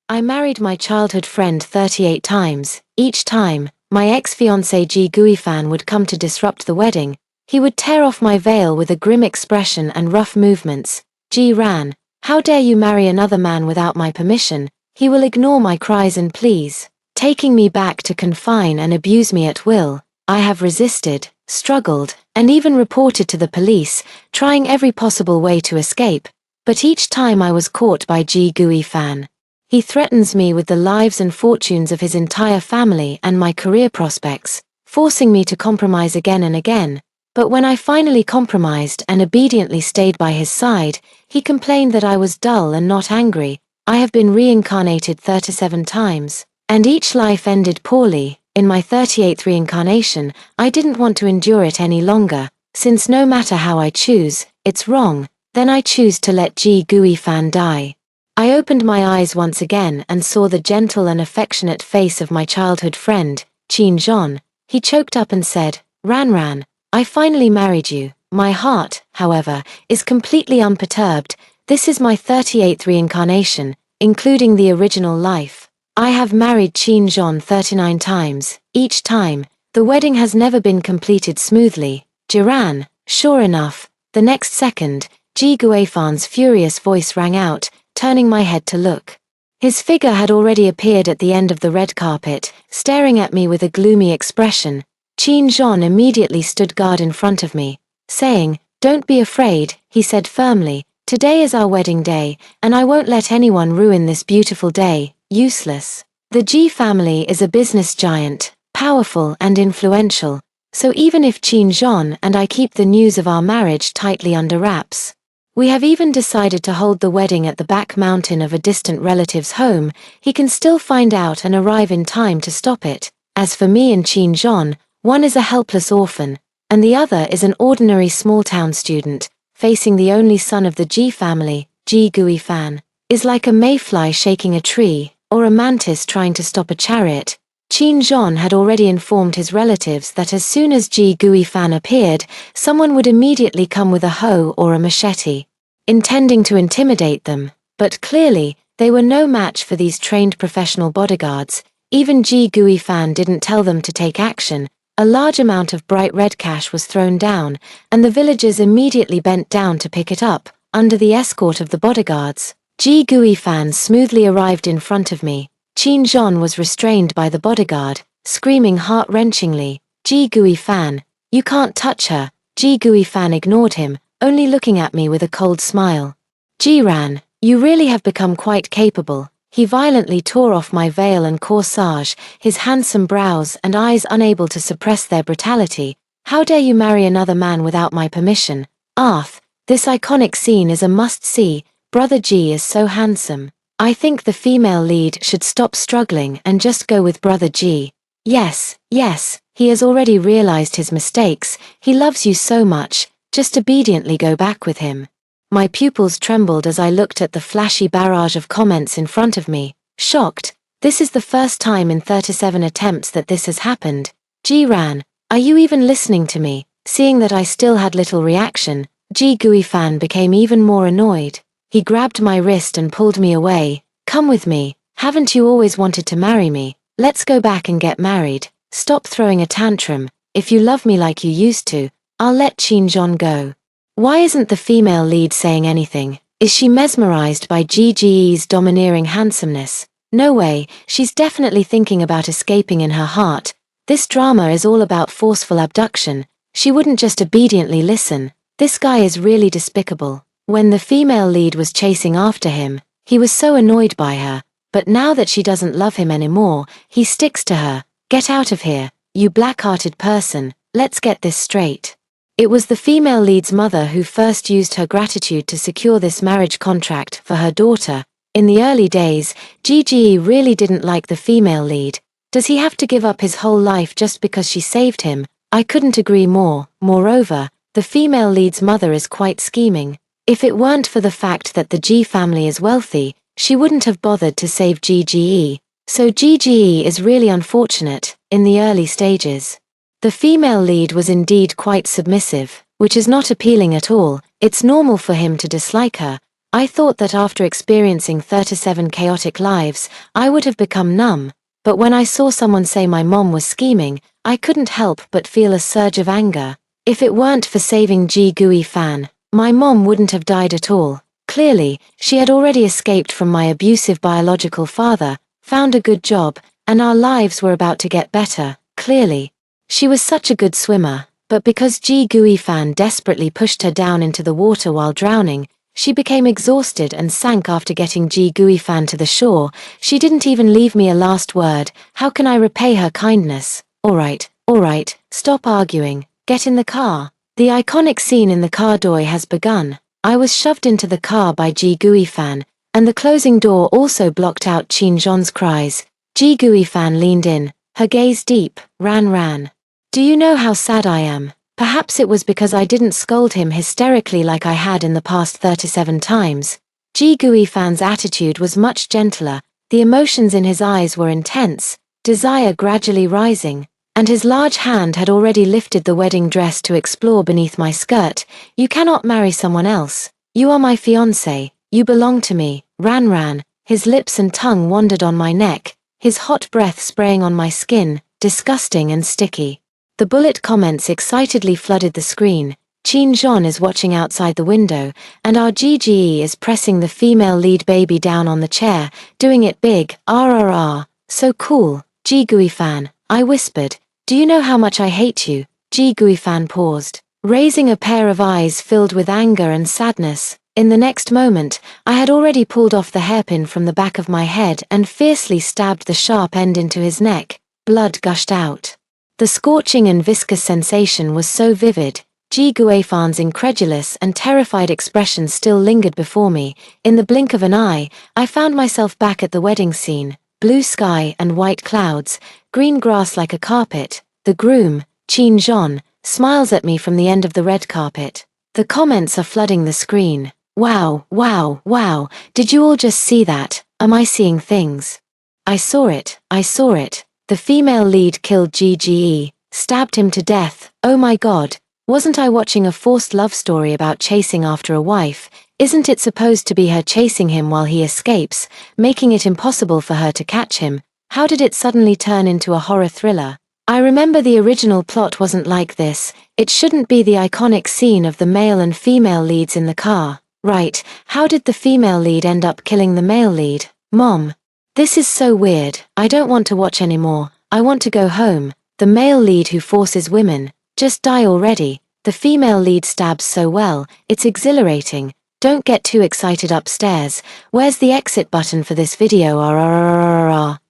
I married my childhood friend 38 times. Each time, my ex-fiancé Ji Guifan would come to disrupt the wedding. He would tear off my veil with a grim expression and rough movements. Ji ran, "How dare you marry another man without my permission?" He will ignore my cries and pleas, taking me back to confine and abuse me at will. I have resisted, struggled, and even reported to the police, trying every possible way to escape. But each time I was caught by Ji Guifan. He threatens me with the lives and fortunes of his entire family and my career prospects, forcing me to compromise again and again. But when I finally compromised and obediently stayed by his side, he complained that I was dull and not angry. I have been reincarnated 37 times, and each life ended poorly. In my 38th reincarnation, I didn't want to endure it any longer, since no matter how I choose, it's wrong, then I choose to let Ji Guifan die. I opened my eyes once again and saw the gentle and affectionate face of my childhood friend, Qin Zhon. He choked up and said, "Ran, I finally married you." My heart, however, is completely unperturbed. This is my 38th reincarnation, including the original life. I have married Qin Zhon 39 times. Each time, the wedding has never been completed smoothly. Jiran, sure enough, the next second, Ji Guifan's furious voice rang out, turning my head to look. His figure had already appeared at the end of the red carpet, staring at me with a gloomy expression. Qin Zhon immediately stood guard in front of me, saying, "Don't be afraid," he said firmly. "Today is our wedding day, and I won't let anyone ruin this beautiful day. Useless." The Ji family is a business giant, powerful and influential, so even if Qin Zhon and I keep the news of our marriage tightly under wraps, we have even decided to hold the wedding at the back mountain of a distant relative's home, he can still find out and arrive in time to stop it. As for me and Qin Zhon, one is a helpless orphan, and the other is an ordinary small-town student, facing the only son of the Ji family. Ji Guifan is like a mayfly shaking a tree, or a mantis trying to stop a chariot. Qin Zhon had already informed his relatives that as soon as Ji Guifan appeared, someone would immediately come with a hoe or a machete, intending to intimidate them. But clearly, they were no match for these trained professional bodyguards. Even Ji Guifan didn't tell them to take action. A large amount of bright red cash was thrown down, and the villagers immediately bent down to pick it up, under the escort of the bodyguards. Ji Guifan smoothly arrived in front of me. Qin Zhon was restrained by the bodyguard, screaming heart-wrenchingly, "Ji Guifan, you can't touch her." Ji Guifan ignored him, only looking at me with a cold smile. "Jiran, you really have become quite capable." He violently tore off my veil and corsage, his handsome brows and eyes unable to suppress their brutality. "How dare you marry another man without my permission?" This iconic scene is a must-see. Brother Ji is so handsome. I think the female lead should stop struggling and just go with Brother Ji. Yes, he has already realized his mistakes. He loves you so much, just obediently go back with him. My pupils trembled as I looked at the flashy barrage of comments in front of me, shocked. This is the first time in 37 attempts that this has happened. Jiran, are you even listening to me? Seeing that I still had little reaction, Ji Guifan became even more annoyed. He grabbed my wrist and pulled me away. "Come with me. Haven't you always wanted to marry me? Let's go back and get married. Stop throwing a tantrum. If you love me like you used to, I'll let Qin Zhon go." Why isn't the female lead saying anything? Is she mesmerized by Ji's domineering handsomeness? No way, she's definitely thinking about escaping in her heart. This drama is all about forceful abduction. She wouldn't just obediently listen. This guy is really despicable. When the female lead was chasing after him, he was so annoyed by her, but now that she doesn't love him anymore, he sticks to her. "Get out of here, you black-hearted person, let's get this straight." It was the female lead's mother who first used her gratitude to secure this marriage contract for her daughter. In the early days, Gigi really didn't like the female lead. Does he have to give up his whole life just because she saved him? I couldn't agree more. Moreover, the female lead's mother is quite scheming. If it weren't for the fact that the Ji family is wealthy, she wouldn't have bothered to save Gigi. So Gigi is really unfortunate. In the early stages, the female lead was indeed quite submissive, which is not appealing at all. It's normal for him to dislike her, I thought that after experiencing 37 chaotic lives, I would have become numb, but when I saw someone say my mom was scheming, I couldn't help but feel a surge of anger. If it weren't for saving Ji Gui Fan, my mom wouldn't have died at all. Clearly, she had already escaped from my abusive biological father, found a good job, and our lives were about to get better. Clearly, she was such a good swimmer, but because Ji Gui Fan desperately pushed her down into the water while drowning, she became exhausted and sank after getting Ji Gui Fan to the shore. She didn't even leave me a last word. How can I repay her kindness? Alright, stop arguing, get in the car. The iconic scene in the car door has begun. I was shoved into the car by Ji Gui Fan, and the closing door also blocked out Qin Zhon's cries. Ji Gui Fan leaned in, her gaze deep. Ran. Do you know how sad I am? Perhaps it was because I didn't scold him hysterically like I had in the past 37 times. Ji Gui Fan's attitude was much gentler, the emotions in his eyes were intense, desire gradually rising, and his large hand had already lifted the wedding dress to explore beneath my skirt. You cannot marry someone else. You are my fiancé, you belong to me. Ran. His lips and tongue wandered on my neck, his hot breath spraying on my skin, disgusting and sticky. The bullet comments excitedly flooded the screen. Qin Zhon is watching outside the window, and our GGE is pressing the female lead baby down on the chair, doing it big. RRR. So cool. Ji Gui Fan, I whispered. Do you know how much I hate you? Ji Gui Fan paused, raising a pair of eyes filled with anger and sadness. In the next moment, I had already pulled off the hairpin from the back of my head and fiercely stabbed the sharp end into his neck. Blood gushed out. The scorching and viscous sensation was so vivid. Ji Gui Fan's incredulous and terrified expression still lingered before me. In the blink of an eye, I found myself back at the wedding scene. Blue sky and white clouds, green grass like a carpet. The groom, Qin Zhon, smiles at me from the end of the red carpet. The comments are flooding the screen. Wow, did you all just see that? Am I seeing things? I saw it. The female lead killed GGE, stabbed him to death. Oh my god, wasn't I watching a forced love story about chasing after a wife? Isn't it supposed to be her chasing him while he escapes, making it impossible for her to catch him? How did it suddenly turn into a horror thriller? I remember the original plot wasn't like this. It shouldn't be the iconic scene of the male and female leads in the car. Right, how did the female lead end up killing the male lead? Mom. This is so weird. I don't want to watch anymore. I want to go home. The male lead who forces women. Just die already. The female lead stabs so well. It's exhilarating. Don't get too excited upstairs. Where's the exit button for this video?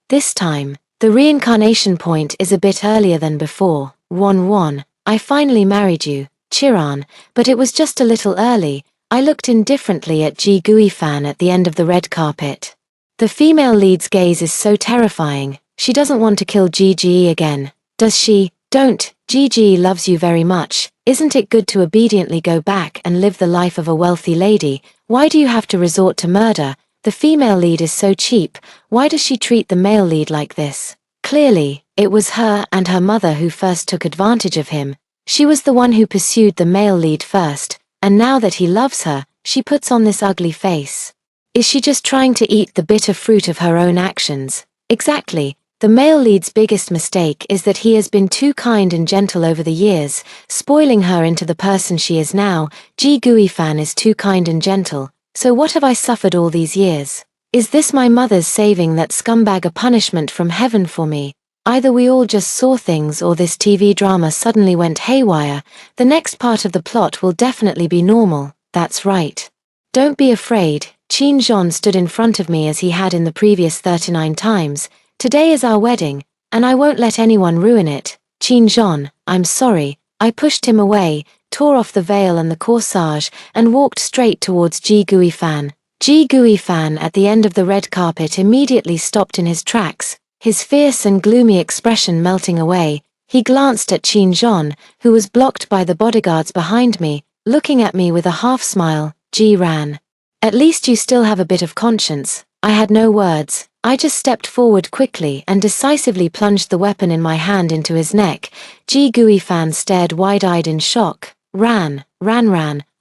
This time, the reincarnation point is a bit earlier than before. 1-1. I finally married you, Chiran, but it was just a little early. I looked indifferently at Ji Gui Fan at the end of the red carpet. The female lead's gaze is so terrifying. She doesn't want to kill GGE again. Does she? Don't. GGE loves you very much. Isn't it good to obediently go back and live the life of a wealthy lady? Why do you have to resort to murder? The female lead is so cheap. Why does she treat the male lead like this? Clearly, it was her and her mother who first took advantage of him. She was the one who pursued the male lead first, and now that he loves her, she puts on this ugly face. Is she just trying to eat the bitter fruit of her own actions? Exactly. The male lead's biggest mistake is that he has been too kind and gentle over the years, spoiling her into the person she is now. Ji Gui Fan is too kind and gentle. So what have I suffered all these years? Is this my mother's saving that scumbag a punishment from heaven for me? Either we all just saw things or this TV drama suddenly went haywire. The next part of the plot will definitely be normal. That's right. Don't be afraid. Qin Zhon stood in front of me as he had in the previous 39 times. Today is our wedding, and I won't let anyone ruin it. Qin Zhon, I'm sorry. I pushed him away, tore off the veil and the corsage, and walked straight towards Ji Gui Fan. Ji Gui Fan at the end of the red carpet immediately stopped in his tracks, his fierce and gloomy expression melting away. He glanced at Qin Zhon, who was blocked by the bodyguards behind me, looking at me with a half smile. Ji Ran. At least you still have a bit of conscience. I had no words. I just stepped forward quickly and decisively plunged the weapon in my hand into his neck. Ji Gui Fan stared wide-eyed in shock. Ran.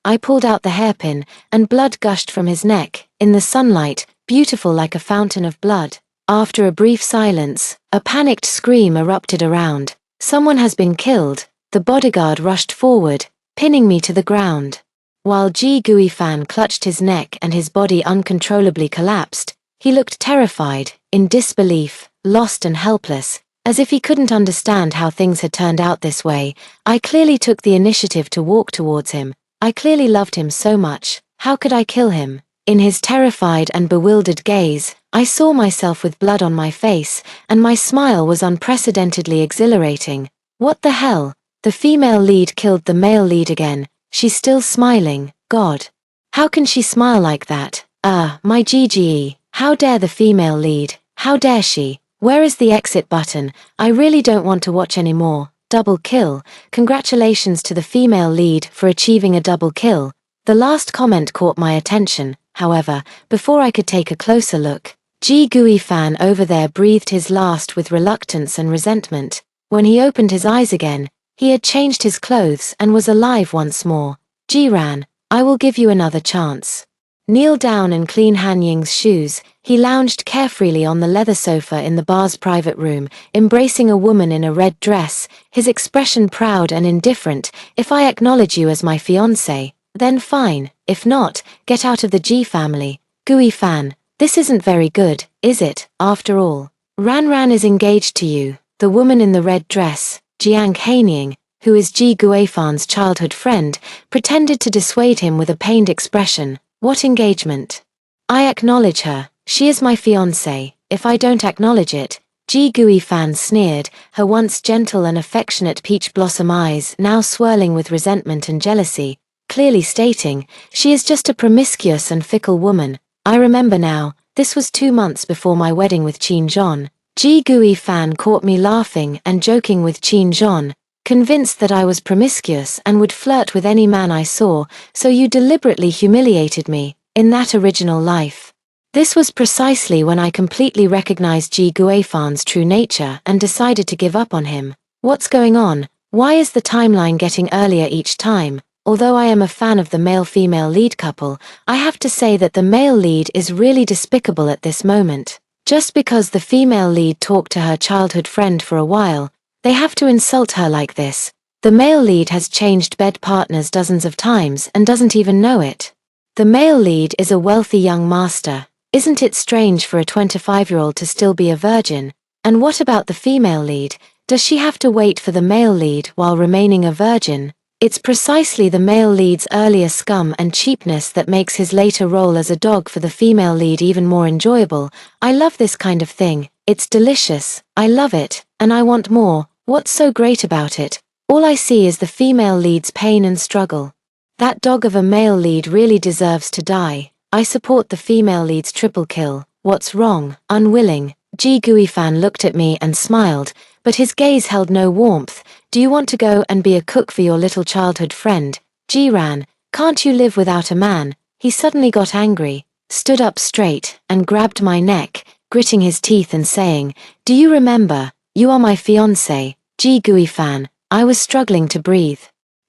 I pulled out the hairpin, and blood gushed from his neck, in the sunlight, beautiful like a fountain of blood. After a brief silence, a panicked scream erupted around. Someone has been killed. The bodyguard rushed forward, pinning me to the ground. While Ji Guifan clutched his neck and his body uncontrollably collapsed, he looked terrified, in disbelief, lost and helpless, as if he couldn't understand how things had turned out this way. I clearly took the initiative to walk towards him. I clearly loved him so much. How could I kill him? In his terrified and bewildered gaze, I saw myself with blood on my face, and my smile was unprecedentedly exhilarating. What the hell? The female lead killed the male lead again. She's still smiling. God. How can she smile like that? My GGE. How dare the female lead? How dare she? Where is the exit button? I really don't want to watch anymore. Double kill. Congratulations to the female lead for achieving a double kill. The last comment caught my attention, however, before I could take a closer look. Ji Guifan over there breathed his last with reluctance and resentment. When he opened his eyes again, he had changed his clothes and was alive once more. Jiran, I will give you another chance. Kneel down and clean Han Ying's shoes. He lounged carefreely on the leather sofa in the bar's private room, embracing a woman in a red dress, his expression proud and indifferent. If I acknowledge you as my fiancé, then fine. If not, get out of the Ji family. Guifan, this isn't very good, is it? After all, Ran is engaged to you. The woman in the red dress, Jiang Hanying, who is Ji Guifan's childhood friend, pretended to dissuade him with a pained expression. What engagement? I acknowledge her. She is my fiancée. If I don't acknowledge it, Ji Guifan sneered, her once gentle and affectionate peach blossom eyes now swirling with resentment and jealousy, clearly stating, she is just a promiscuous and fickle woman. I remember now, this was 2 months before my wedding with Qin Zhon. Ji Guifan caught me laughing and joking with Qin Zhon, convinced that I was promiscuous and would flirt with any man I saw, so you deliberately humiliated me, in that original life. This was precisely when I completely recognized Ji Guifan's true nature and decided to give up on him. What's going on? Why is the timeline getting earlier each time? Although I am a fan of the male-female lead couple, I have to say that the male lead is really despicable at this moment. Just because the female lead talked to her childhood friend for a while, they have to insult her like this. The male lead has changed bed partners dozens of times and doesn't even know it. The male lead is a wealthy young master. Isn't it strange for a 25-year-old to still be a virgin? And what about the female lead? Does she have to wait for the male lead while remaining a virgin? It's precisely the male lead's earlier scum and cheapness that makes his later role as a dog for the female lead even more enjoyable. I love this kind of thing. It's delicious. I love it, and I want more. What's so great about it? All I see is the female lead's pain and struggle. That dog of a male lead really deserves to die. I support the female lead's triple kill. What's wrong? Unwilling. Ji Guifan looked at me and smiled, but his gaze held no warmth. Do you want to go and be a cook for your little childhood friend? Jiran, can't you live without a man? He suddenly got angry, stood up straight, and grabbed my neck, gritting his teeth and saying, do you remember? You are my fiancé, Ji Guifan. I was struggling to breathe.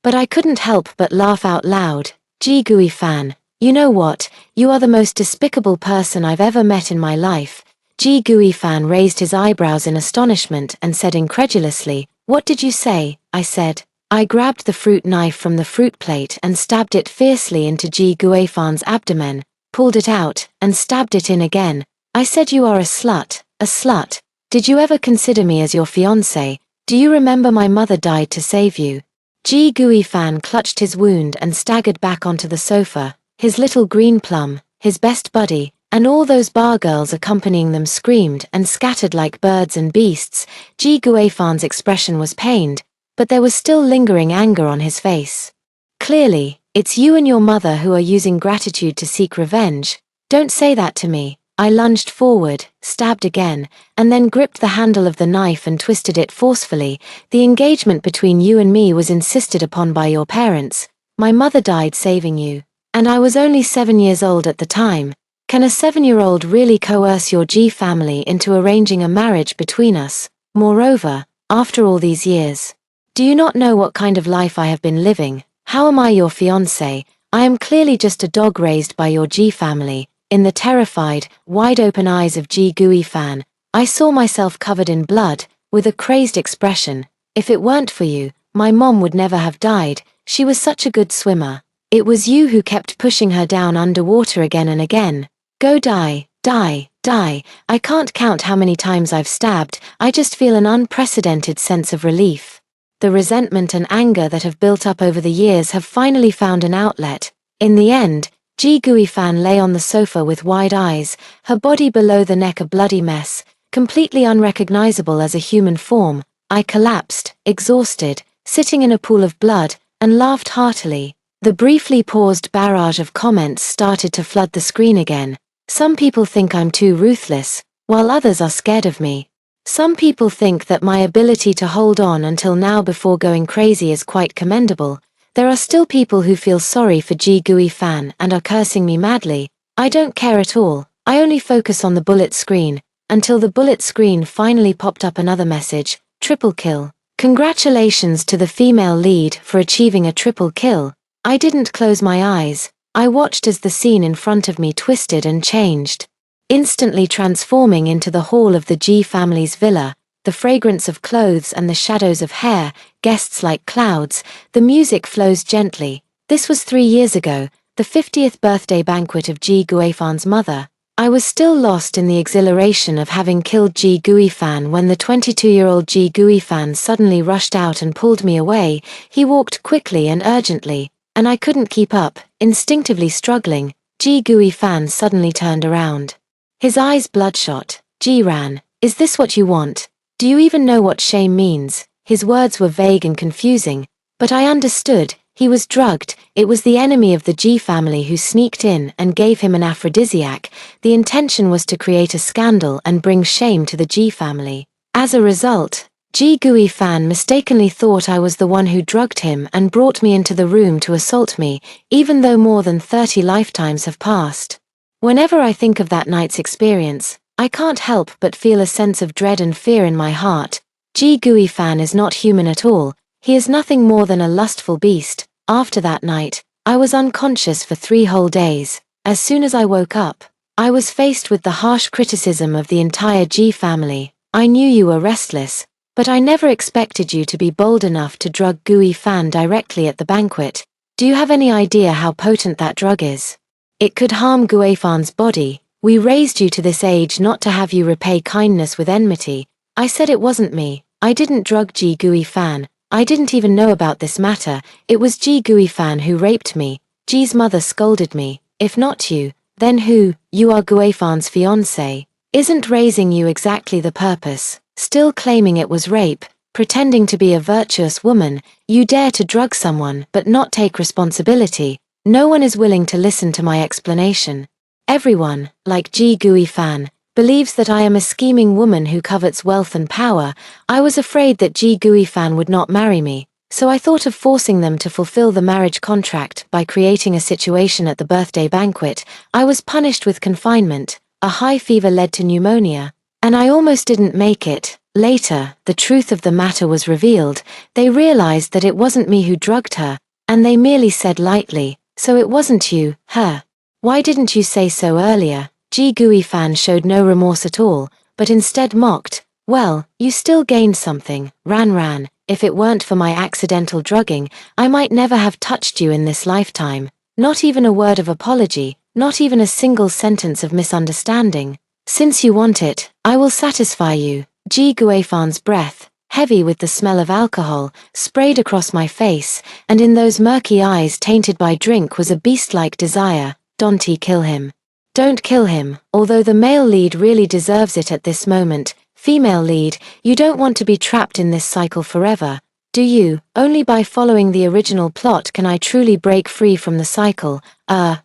But I couldn't help but laugh out loud. Ji Guifan, you know what? You are the most despicable person I've ever met in my life. Ji Guifan raised his eyebrows in astonishment and said incredulously, what did you say? I said. I grabbed the fruit knife from the fruit plate and stabbed it fiercely into Ji Guifan's abdomen, pulled it out, and stabbed it in again. I said you are a slut, a slut. Did you ever consider me as your fiancé? Do you remember my mother died to save you? Ji Guifan clutched his wound and staggered back onto the sofa, his little green plum, his best buddy, and all those bar girls accompanying them screamed and scattered like birds and beasts. Ji Guifan's expression was pained, but there was still lingering anger on his face. Clearly, it's you and your mother who are using gratitude to seek revenge. Don't say that to me. I lunged forward, stabbed again, and then gripped the handle of the knife and twisted it forcefully. The engagement between you and me was insisted upon by your parents. My mother died saving you, and I was only 7 years old at the time. Can a 7-year-old really coerce your Ji family into arranging a marriage between us? Moreover, after all these years, do you not know what kind of life I have been living? How am I your fiancé? I am clearly just a dog raised by your G family." In the terrified, wide-open eyes of Ji Gui Fan, I saw myself covered in blood, with a crazed expression. "If it weren't for you, my mom would never have died. She was such a good swimmer. It was you who kept pushing her down underwater again and again. Go die, die, die." I can't count how many times I've stabbed. I just feel an unprecedented sense of relief. The resentment and anger that have built up over the years have finally found an outlet. In the end, Ji Gui Fan lay on the sofa with wide eyes, her body below the neck a bloody mess, completely unrecognizable as a human form. I collapsed, exhausted, sitting in a pool of blood, and laughed heartily. The briefly paused barrage of comments started to flood the screen again. Some people think I'm too ruthless, while others are scared of me. Some people think that my ability to hold on until now before going crazy is quite commendable. There are still people who feel sorry for Ji Gui Fan and are cursing me madly. I don't care at all. I only focus on the bullet screen, until the bullet screen finally popped up another message: triple kill. Congratulations to the female lead for achieving a triple kill. I didn't close my eyes. I watched as the scene in front of me twisted and changed, instantly transforming into the hall of the Ji family's villa. The fragrance of clothes and the shadows of hair, guests like clouds, the music flows gently. This was 3 years ago, the 50th birthday banquet of Ji Guifan's mother. I was still lost in the exhilaration of having killed Ji Guifan when the 22-year-old Ji Guifan suddenly rushed out and pulled me away. He walked quickly and urgently, and I couldn't keep up. Instinctively struggling, Ji Guifan suddenly turned around. His eyes bloodshot. "Ji Ran, is this what you want? Do you even know what shame means?" His words were vague and confusing, but I understood. He was drugged. It was the enemy of the Ji family who sneaked in and gave him an aphrodisiac. The intention was to create a scandal and bring shame to the Ji family. As a result, Ji Guifan mistakenly thought I was the one who drugged him and brought me into the room to assault me, even though more than 30 lifetimes have passed. Whenever I think of that night's experience, I can't help but feel a sense of dread and fear in my heart. Ji Guifan is not human at all. He is nothing more than a lustful beast. After that night, I was unconscious for 3 whole days. As soon as I woke up, I was faced with the harsh criticism of the entire Ji family. "I knew you were restless, but I never expected you to be bold enough to drug Guifan directly at the banquet. Do you have any idea how potent that drug is? It could harm Guifan's body. We raised you to this age not to have you repay kindness with enmity." I said it wasn't me. I didn't drug Ji Guifan. I didn't even know about this matter. It was Ji Guifan who raped me. Ji's mother scolded me. "If not you, then who? You are Guifan's fiancé. Isn't raising you exactly the purpose?" Still claiming it was rape, pretending to be a virtuous woman, you dare to drug someone but not take responsibility. No one is willing to listen to my explanation. Everyone, like Ji Guifan, believes that I am a scheming woman who covets wealth and power. I was afraid that Ji Guifan would not marry me, so I thought of forcing them to fulfill the marriage contract by creating a situation at the birthday banquet. I was punished with confinement. A high fever led to pneumonia, and I almost didn't make it. Later, the truth of the matter was revealed. They realized that it wasn't me who drugged her, and they merely said lightly, "So it wasn't you, her. Why didn't you say so earlier?" Ji Guifan showed no remorse at all, but instead mocked. "Well, you still gained something, Ran. If it weren't for my accidental drugging, I might never have touched you in this lifetime. Not even a word of apology, not even a single sentence of misunderstanding. Since you want it, I will satisfy you." Ji Guifan's breath, heavy with the smell of alcohol, sprayed across my face, and in those murky eyes tainted by drink was a beast-like desire. "Don't kill him. Don't kill him." Although the male lead really deserves it at this moment, female lead, you don't want to be trapped in this cycle forever, do you? Only by following the original plot can I truly break free from the cycle.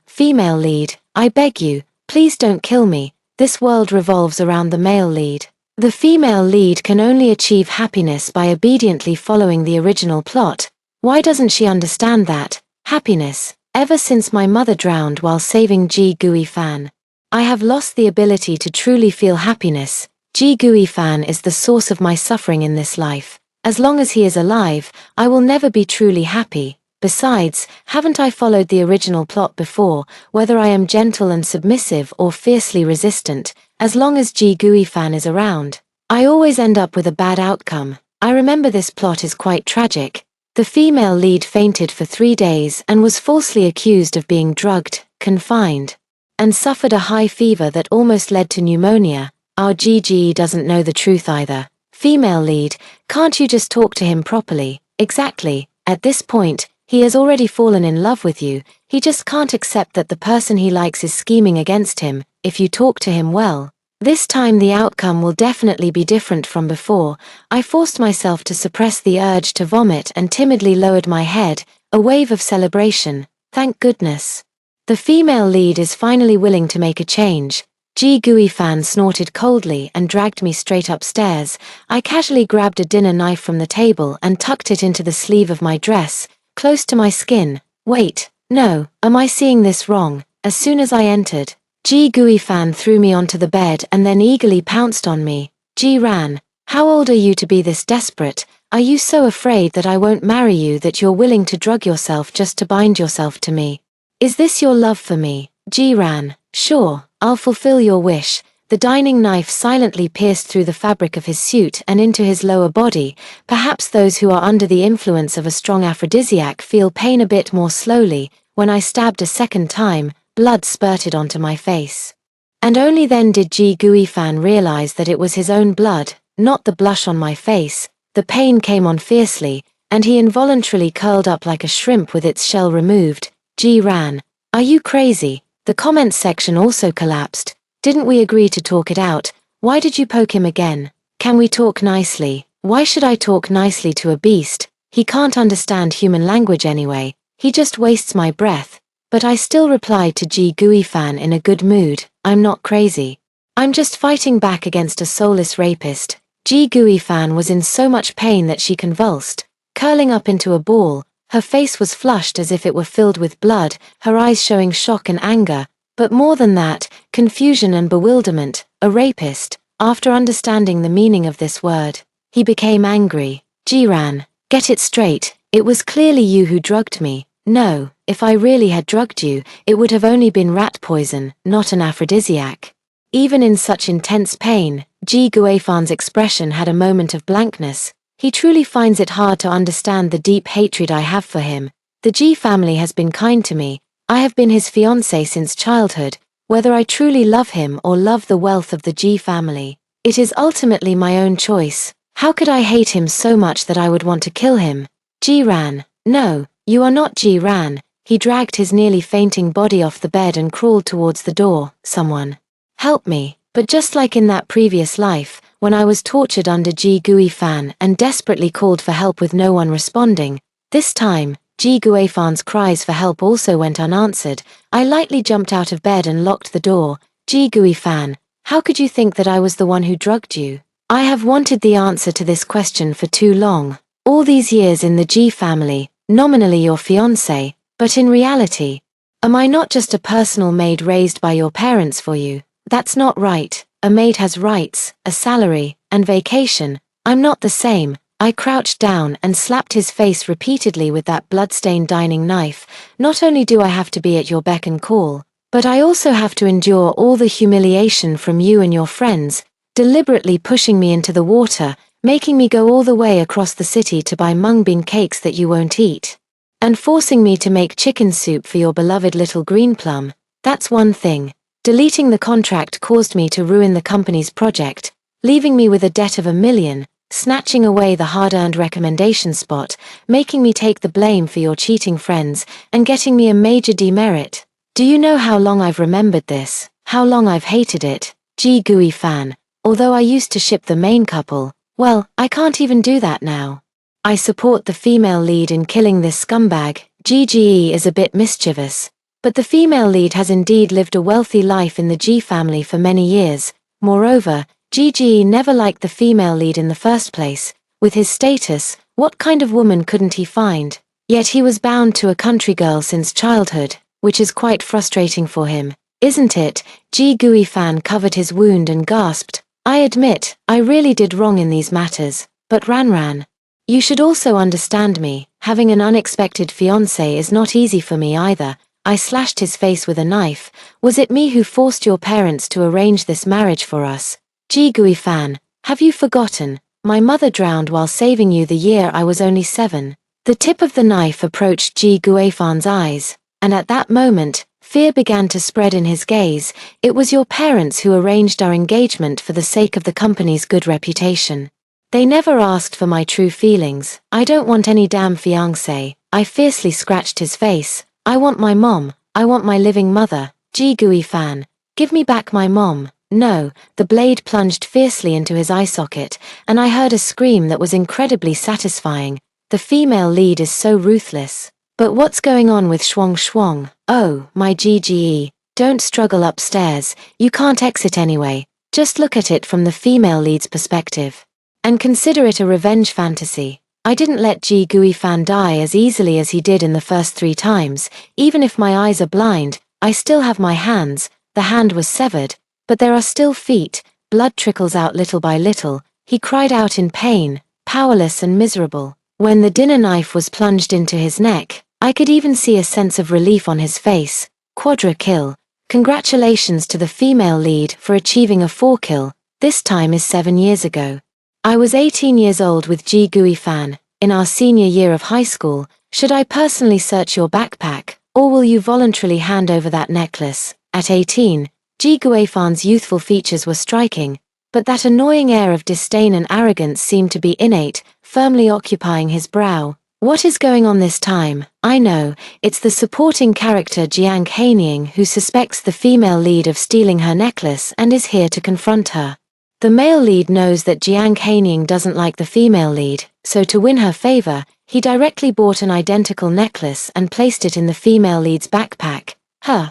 Female lead, I beg you, please don't kill me. This world revolves around the male lead. The female lead can only achieve happiness by obediently following the original plot. Why doesn't she understand that? Happiness. Ever since my mother drowned while saving Ji Guifan, I have lost the ability to truly feel happiness. Ji Guifan is the source of my suffering in this life. As long as he is alive, I will never be truly happy. Besides, haven't I followed the original plot before? Whether I am gentle and submissive or fiercely resistant, as long as Ji Gui-fan is around, I always end up with a bad outcome. I remember this plot is quite tragic. The female lead fainted for 3 days and was falsely accused of being drugged, confined, and suffered a high fever that almost led to pneumonia. Our GGE doesn't know the truth either. Female lead, can't you just talk to him properly? Exactly. At this point, he has already fallen in love with you. He just can't accept that the person he likes is scheming against him. If you talk to him well, this time the outcome will definitely be different from before. I forced myself to suppress the urge to vomit and timidly lowered my head, a wave of celebration. Thank goodness. The female lead is finally willing to make a change. Ji Gui-fan snorted coldly and dragged me straight upstairs. I casually grabbed a dinner knife from the table and tucked it into the sleeve of my dress, close to my skin. Wait, no, am I seeing this wrong? As soon as I entered, Ji Gui-fan threw me onto the bed and then eagerly pounced on me. Ji-ran, how old are you to be this desperate? Are you so afraid that I won't marry you that you're willing to drug yourself just to bind yourself to me? Is this your love for me? Ji-ran, sure, I'll fulfill your wish. The dining knife silently pierced through the fabric of his suit and into his lower body. Perhaps those who are under the influence of a strong aphrodisiac feel pain a bit more slowly. When I stabbed a second time, blood spurted onto my face. And only then did Ji Gui-fan realize that it was his own blood, not the blush on my face. The pain came on fiercely, and he involuntarily curled up like a shrimp with its shell removed. Ji-ran, are you crazy? The comments section also collapsed. Didn't we agree to talk it out? Why did you poke him again? Can we talk nicely? Why should I talk nicely to a beast? He can't understand human language anyway. He just wastes my breath. But I still replied to Ji Gui-fan in a good mood. I'm not crazy. I'm just fighting back against a soulless rapist. Ji Gui-fan was in so much pain that she convulsed, curling up into a ball. Her face was flushed as if it were filled with blood, her eyes showing shock and anger, but more than that, confusion and bewilderment. A rapist. After understanding the meaning of this word, he became angry. Ji-ran, get it straight, it was clearly you who drugged me. No, if I really had drugged you, it would have only been rat poison, not an aphrodisiac. Even in such intense pain, Ji Gui-fan's expression had a moment of blankness. He truly finds it hard to understand the deep hatred I have for him. The Ji family has been kind to me. I have been his fiancé since childhood. Whether I truly love him or love the wealth of the Ji family, it is ultimately my own choice. How could I hate him so much that I would want to kill him? Ji-ran, no, you are not Ji-ran. He dragged his nearly fainting body off the bed and crawled towards the door. Someone, help me. But just like in that previous life, when I was tortured under Ji Gui-fan and desperately called for help with no one responding, this time, Ji Gui-fan's cries for help also went unanswered. I lightly jumped out of bed and locked the door. Ji Gui-fan, how could you think that I was the one who drugged you? I have wanted the answer to this question for too long. All these years in the Ji family, nominally your fiancé, but in reality, am I not just a personal maid raised by your parents for you? That's not right. A maid has rights, a salary, and vacation. I'm not the same. I crouched down and slapped his face repeatedly with that blood-stained dining knife. Not only do I have to be at your beck and call, but I also have to endure all the humiliation from you and your friends, deliberately pushing me into the water, making me go all the way across the city to buy mung bean cakes that you won't eat, and forcing me to make chicken soup for your beloved little green plum. That's one thing. Deleting the contract caused me to ruin the company's project, leaving me with a debt of $1 million, snatching away the hard-earned recommendation spot, making me take the blame for your cheating friends, and getting me a major demerit. Do you know how long I've remembered this? How long I've hated it? Ji Gui-fan. Although I used to ship the main couple, well, I can't even do that now. I support the female lead in killing this scumbag. GGE is a bit mischievous. But the female lead has indeed lived a wealthy life in the Ji family for many years. Moreover, GGE never liked the female lead in the first place. With his status, what kind of woman couldn't he find? Yet he was bound to a country girl since childhood, which is quite frustrating for him, isn't it? Ji Gui-fan covered his wound and gasped, I admit, I really did wrong in these matters, but Ran, you should also understand me. Having an unexpected fiancé is not easy for me either. I slashed his face with a knife. Was it me who forced your parents to arrange this marriage for us? Ji Gui-fan, have you forgotten? My mother drowned while saving you the year I was only 7. The tip of the knife approached Ji Gui-fan's eyes, and at that moment, fear began to spread in his gaze. It was your parents who arranged our engagement for the sake of the company's good reputation. They never asked for my true feelings. I don't want any damn fiancé. I fiercely scratched his face. I want my mom. I want my living mother. Ji Gui-fan, give me back my mom. No, the blade plunged fiercely into his eye socket, and I heard a scream that was incredibly satisfying. The female lead is so ruthless. But what's going on with Shuang Shuang? Oh, my GGE. Don't struggle upstairs. You can't exit anyway. Just look at it from the female lead's perspective. And consider it a revenge fantasy. I didn't let Ji Gui-fan die as easily as he did in the first 3 times. Even if my eyes are blind, I still have my hands. The hand was severed, but there are still feet. Blood trickles out little by little. He cried out in pain, powerless and miserable. When the dinner knife was plunged into his neck, I could even see a sense of relief on his face. Quadra kill. Congratulations to the female lead for achieving a 4 kill. This time is 7 years ago. I was 18 years old with Ji Gui-fan, in our senior year of high school. Should I personally search your backpack, or will you voluntarily hand over that necklace? At 18, Ji Gui-fan's youthful features were striking, but that annoying air of disdain and arrogance seemed to be innate, firmly occupying his brow. What is going on this time? I know, it's the supporting character Jiang Haining who suspects the female lead of stealing her necklace and is here to confront her. The male lead knows that Jiang Haining doesn't like the female lead, so to win her favor, he directly bought an identical necklace and placed it in the female lead's backpack.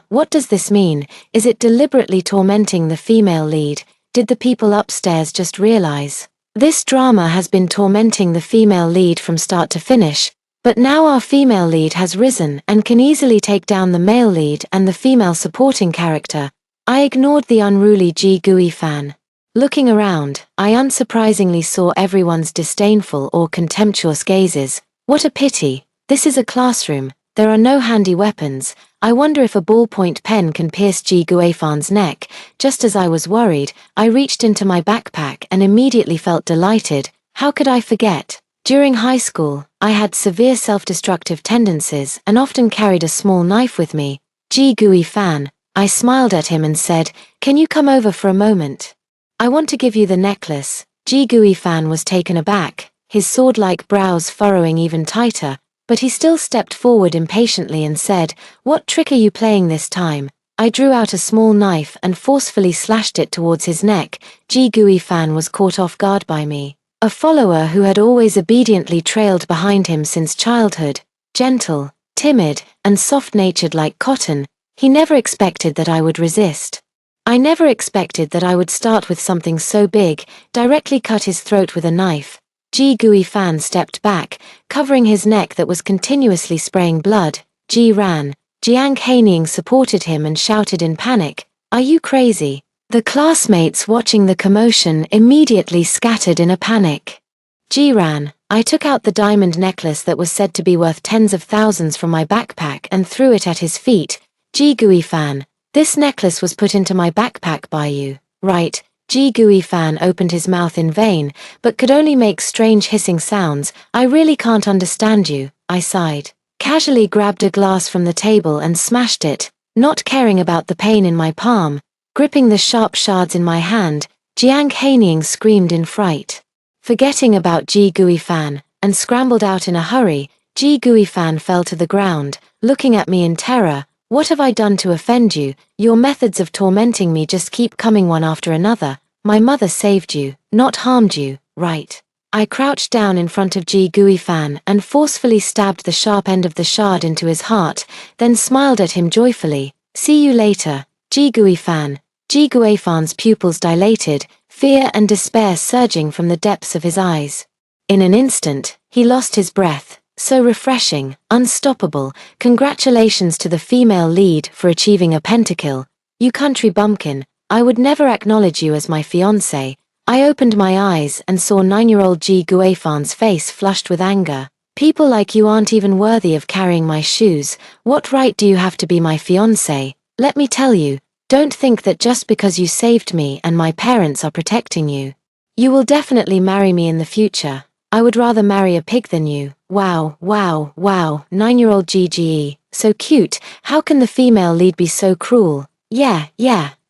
What does this mean? Is it deliberately tormenting the female lead? Did the people upstairs just realize? This drama has been tormenting the female lead from start to finish, but now our female lead has risen and can easily take down the male lead and the female supporting character. I ignored the unruly Ji Gui-fan. Looking around, I unsurprisingly saw everyone's disdainful or contemptuous gazes. What a pity. This is a classroom. There are no handy weapons. I wonder if a ballpoint pen can pierce Ji Gui-fan's neck. Just as I was worried, I reached into my backpack and immediately felt delighted. How could I forget? During high school, I had severe self-destructive tendencies and often carried a small knife with me. Ji Gui-fan, I smiled at him and said, "Can you come over for a moment? I want to give you the necklace." Ji Gui-fan was taken aback, his sword-like brows furrowing even tighter, but he still stepped forward impatiently and said, "What trick are you playing this time?" I drew out a small knife and forcefully slashed it towards his neck. Ji Gui-fan was caught off guard by me. A follower who had always obediently trailed behind him since childhood, gentle, timid, and soft-natured like cotton, he never expected that I would resist. I never expected that I would start with something so big, directly cut his throat with a knife. Ji Gui-fan stepped back, covering his neck that was continuously spraying blood. Ji ran. Jiang Haining supported him and shouted in panic, "Are you crazy?" The classmates watching the commotion immediately scattered in a panic. Ji ran. I took out the diamond necklace that was said to be worth tens of thousands from my backpack and threw it at his feet. Ji Gui-fan, this necklace was put into my backpack by you, right? Ji Gui-fan opened his mouth in vain, but could only make strange hissing sounds. I really can't understand you, I sighed. Casually grabbed a glass from the table and smashed it, not caring about the pain in my palm. Gripping the sharp shards in my hand, Jiang Haining screamed in fright. Forgetting about Ji Gui-fan, and scrambled out in a hurry, Ji Gui-fan fell to the ground, looking at me in terror. "What have I done to offend you? Your methods of tormenting me just keep coming one after another. My mother saved you, not harmed you, right?" I crouched down in front of Ji Gui-fan and forcefully stabbed the sharp end of the shard into his heart, then smiled at him joyfully. "See you later, Ji Gui-fan." Ji Gui-fan's pupils dilated, fear and despair surging from the depths of his eyes. In an instant, he lost his breath. So refreshing, unstoppable. Congratulations to the female lead for achieving a pentakill. You country bumpkin, I would never acknowledge you as my fiancé. I opened my eyes and saw 9-year-old Ji Gui-fan's face flushed with anger. People like you aren't even worthy of carrying my shoes. What right do you have to be my fiancé? Let me tell you, don't think that just because you saved me and my parents are protecting you, you will definitely marry me in the future. I would rather marry a pig than you. Wow, wow, wow, 9-year-old GGE, so cute. How can the female lead be so cruel? Yeah,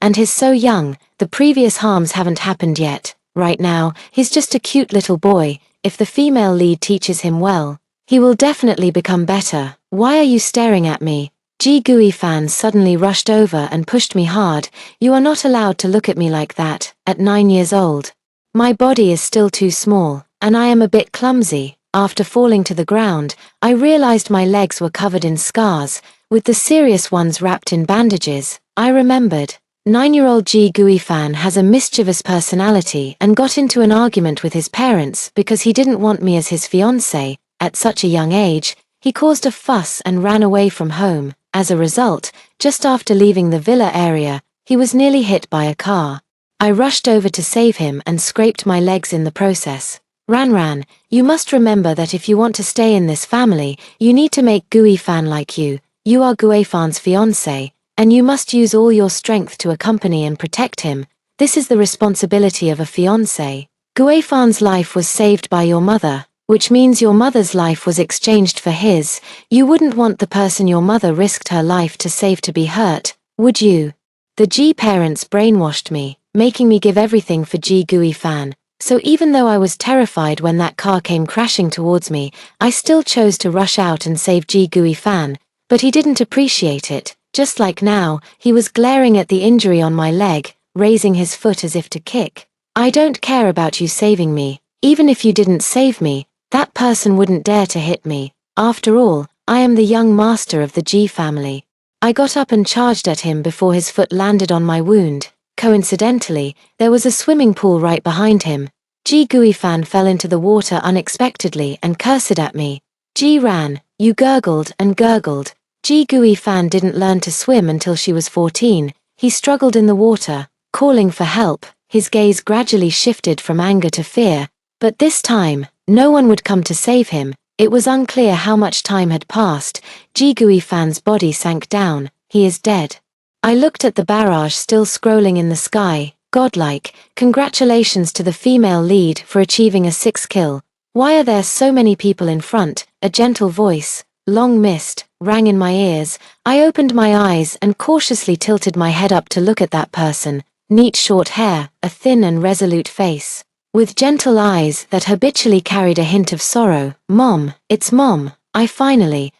and he's so young, the previous harms haven't happened yet. Right now, he's just a cute little boy. If the female lead teaches him well, he will definitely become better. Why are you staring at me? Ji-Gui fan suddenly rushed over and pushed me hard. You are not allowed to look at me like that, at 9 years old. My body is still too small, and I am a bit clumsy. After falling to the ground, I realized my legs were covered in scars, with the serious ones wrapped in bandages. I remembered. 9-year-old Ji-Gui fan has a mischievous personality and got into an argument with his parents because he didn't want me as his fiancé. At such a young age, he caused a fuss and ran away from home. As a result, just after leaving the villa area, he was nearly hit by a car. I rushed over to save him and scraped my legs in the process. Ran, you must remember that if you want to stay in this family, you need to make Gui fan like you. You are Gui fan's fiancé, and you must use all your strength to accompany and protect him. This is the responsibility of a fiancé. Gui fan's life was saved by your mother, which means your mother's life was exchanged for his. You wouldn't want the person your mother risked her life to save to be hurt, would you? The G parents brainwashed me, making me give everything for Ji-Gui fan. So even though I was terrified when that car came crashing towards me, I still chose to rush out and save Ji-Gui fan. But he didn't appreciate it. Just like now, he was glaring at the injury on my leg, raising his foot as if to kick. I don't care about you saving me. Even if you didn't save me, that person wouldn't dare to hit me. After all, I am the young master of the G family. I got up and charged at him before his foot landed on my wound. Coincidentally, there was a swimming pool right behind him. Ji-Gui fan fell into the water unexpectedly and cursed at me. Ji ran, you gurgled and gurgled. Ji-Gui fan didn't learn to swim until she was 14. He struggled in the water, calling for help. His gaze gradually shifted from anger to fear. But this time, no one would come to save him. It was unclear how much time had passed. Ji-Gui fan's body sank down. He is dead. I looked at the barrage still scrolling in the sky, godlike. Congratulations to the female lead for achieving a 6th kill. Why are there so many people in front? A gentle voice, long mist, rang in my ears. I opened my eyes and cautiously tilted my head up to look at that person. Neat short hair, a thin and resolute face, with gentle eyes that habitually carried a hint of sorrow. Mom, it's Mom. I finally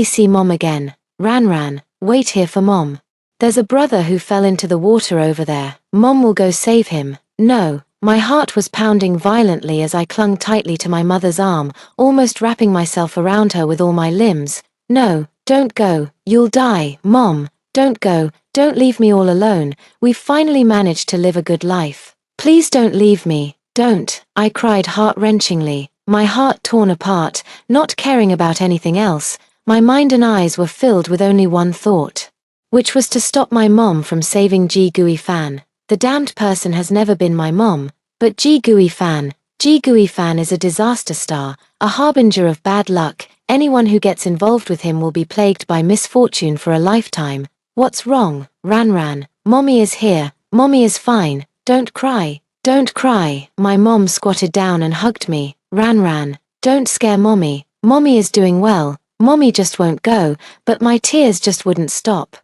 see Mom again. Ran, wait here for Mom. There's a brother who fell into the water over there. Mom will go save him. No. My heart was pounding violently as I clung tightly to my mother's arm, almost wrapping myself around her with all my limbs. No, don't go. You'll die. Mom, don't go. Don't leave me all alone. We've finally managed to live a good life. Please don't leave me. Don't. I cried heart-wrenchingly, my heart torn apart, not caring about anything else. My mind and eyes were filled with only one thought, which was to stop my mom from saving Ji-Gui fan. The damned person has never been my mom, but Ji-Gui fan. Ji-Gui fan is a disaster star, a harbinger of bad luck. Anyone who gets involved with him will be plagued by misfortune for a lifetime. What's wrong? Ran. Mommy is here. Mommy is fine. Don't cry. Don't cry. My mom squatted down and hugged me. Ran. Don't scare Mommy. Mommy is doing well. Mommy just won't go, but my tears just wouldn't stop.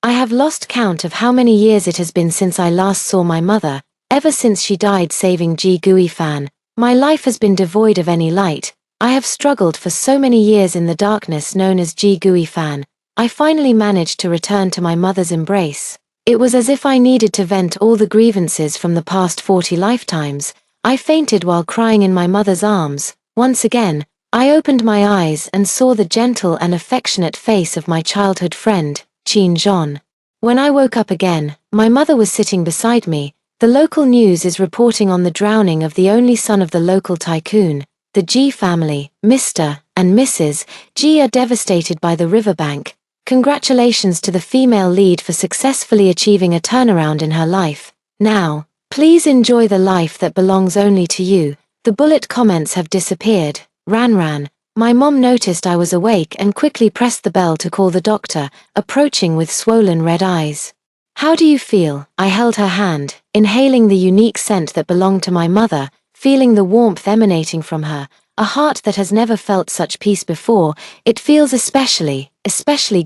I have lost count of how many years it has been since I last saw my mother. Ever since she died saving Ji-Gui fan, my life has been devoid of any light. I have struggled for so many years in the darkness known as Ji-Gui fan. I finally managed to return to my mother's embrace. It was as if I needed to vent all the grievances from the past 40 lifetimes. I fainted while crying in my mother's arms. Once again, I opened my eyes and saw the gentle and affectionate face of my childhood friend, Qin Zhon. When I woke up again, my mother was sitting beside me. The local news is reporting on the drowning of the only son of the local tycoon. The G family, Mr. and Mrs. G, are devastated by the riverbank. Congratulations to the female lead for successfully achieving a turnaround in her life. Now, please enjoy the life that belongs only to you. The bullet comments have disappeared. Ran. My mom noticed I was awake and quickly pressed the bell to call the doctor, approaching with swollen red eyes. "How do you feel?" I held her hand, inhaling the unique scent that belonged to my mother, feeling the warmth emanating from her, a heart that has never felt such peace before. "It feels especially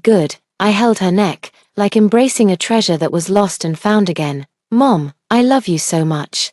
good." I held her neck, like embracing a treasure that was lost and found again. "Mom, I love you so much."